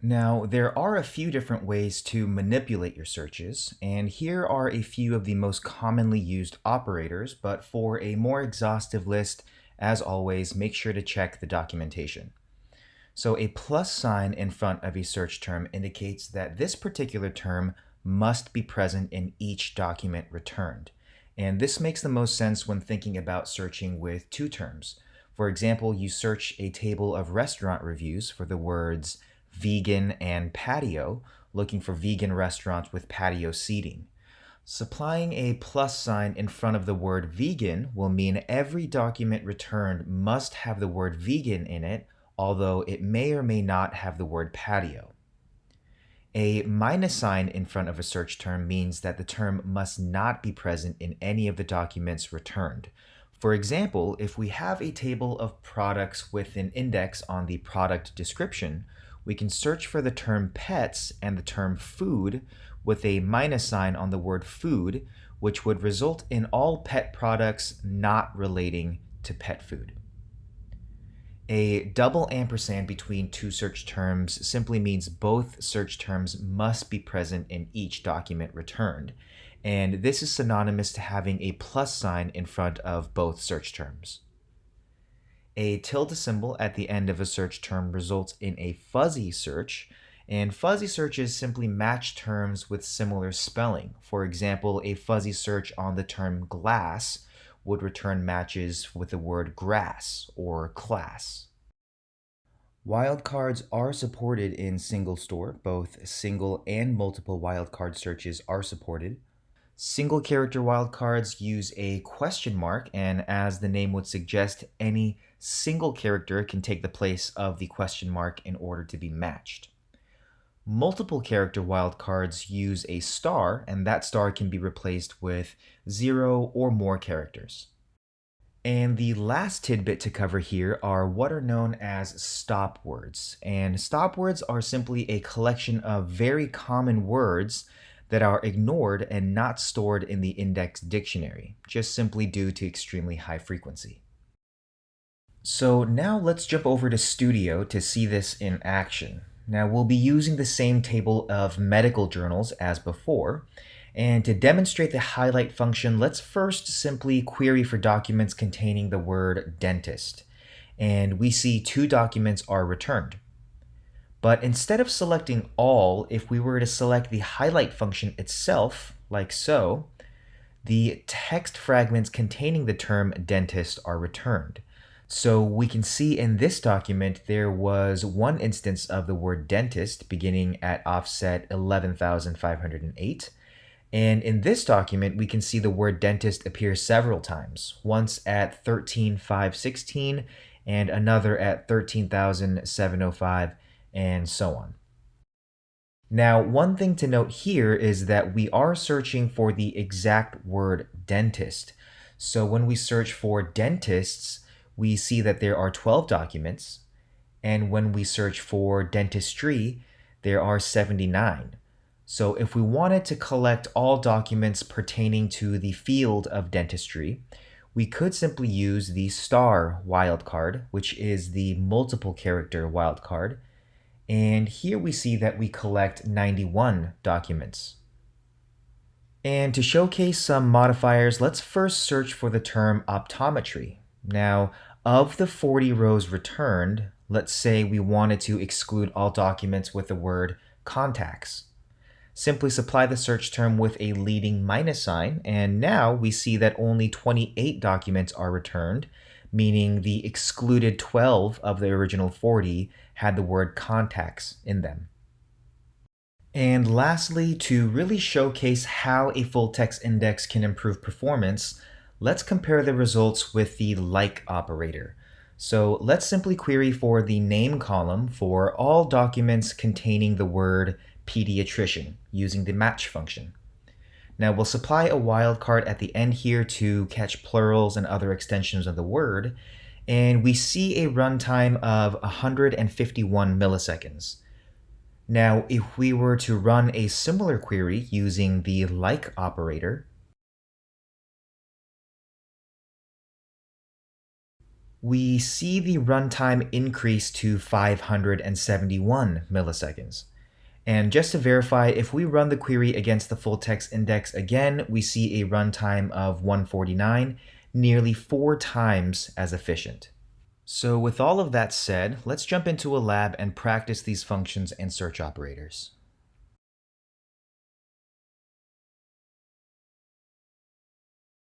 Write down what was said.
Now, there are a few different ways to manipulate your searches, and here are a few of the most commonly used operators, but for a more exhaustive list, as always, make sure to check the documentation. So a plus sign in front of a search term indicates that this particular term must be present in each document returned. And this makes the most sense when thinking about searching with two terms. For example, you search a table of restaurant reviews for the words vegan and patio, looking for vegan restaurants with patio seating. Supplying a plus sign in front of the word vegan will mean every document returned must have the word vegan in it, although it may or may not have the word patio. A minus sign in front of a search term means that the term must not be present in any of the documents returned. For example, if we have a table of products with an index on the product description, we can search for the term pets and the term food with a minus sign on the word food, which would result in all pet products not relating to pet food. A double ampersand between two search terms simply means both search terms must be present in each document returned, and this is synonymous to having a plus sign in front of both search terms. A tilde symbol at the end of a search term results in a fuzzy search, and fuzzy searches simply match terms with similar spelling. For example, a fuzzy search on the term glass would return matches with the word grass or class. Wildcards are supported in SingleStore. Both single and multiple wildcard searches are supported. Single character wildcards use a question mark, and as the name would suggest, any single character can take the place of the question mark in order to be matched. Multiple character wildcards use a star, and that star can be replaced with 0 or more characters. And the last tidbit to cover here are what are known as stopwords. And stopwords are simply a collection of very common words that are ignored and not stored in the index dictionary, just simply due to extremely high frequency. So now let's jump over to Studio to see this in action. Now we'll be using the same table of medical journals as before, and to demonstrate the highlight function, let's first simply query for documents containing the word dentist. And we see two documents are returned. But instead of selecting all, if we were to select the highlight function itself, like so, the text fragments containing the term dentist are returned. So we can see in this document there was one instance of the word dentist beginning at offset 11,508. And in this document, we can see the word dentist appear several times, once at 13,516 and another at 13,705, and so on. Now, one thing to note here is that we are searching for the exact word dentist. So when we search for dentists, we see that there are 12 documents, and when we search for dentistry, there are 79. So if we wanted to collect all documents pertaining to the field of dentistry, we could simply use the star wildcard, which is the multiple character wildcard, and here we see that we collect 91 documents. And to showcase some modifiers, let's first search for the term optometry. Now, of the 40 rows returned, let's say we wanted to exclude all documents with the word contacts. Simply supply the search term with a leading minus sign, and now we see that only 28 documents are returned, meaning the excluded 12 of the original 40 had the word contacts in them. And lastly, to really showcase how a full text index can improve performance, let's compare the results with the like operator. So let's simply query for the name column for all documents containing the word pediatrician using the match function. Now we'll supply a wildcard at the end here to catch plurals and other extensions of the word, and we see a runtime of 151 milliseconds. Now, if we were to run a similar query using the like operator, we see the runtime increase to 571 milliseconds. And just to verify, if we run the query against the full text index again, we see a runtime of 149, nearly 4 times as efficient. So with all of that said, let's jump into a lab and practice these functions and search operators.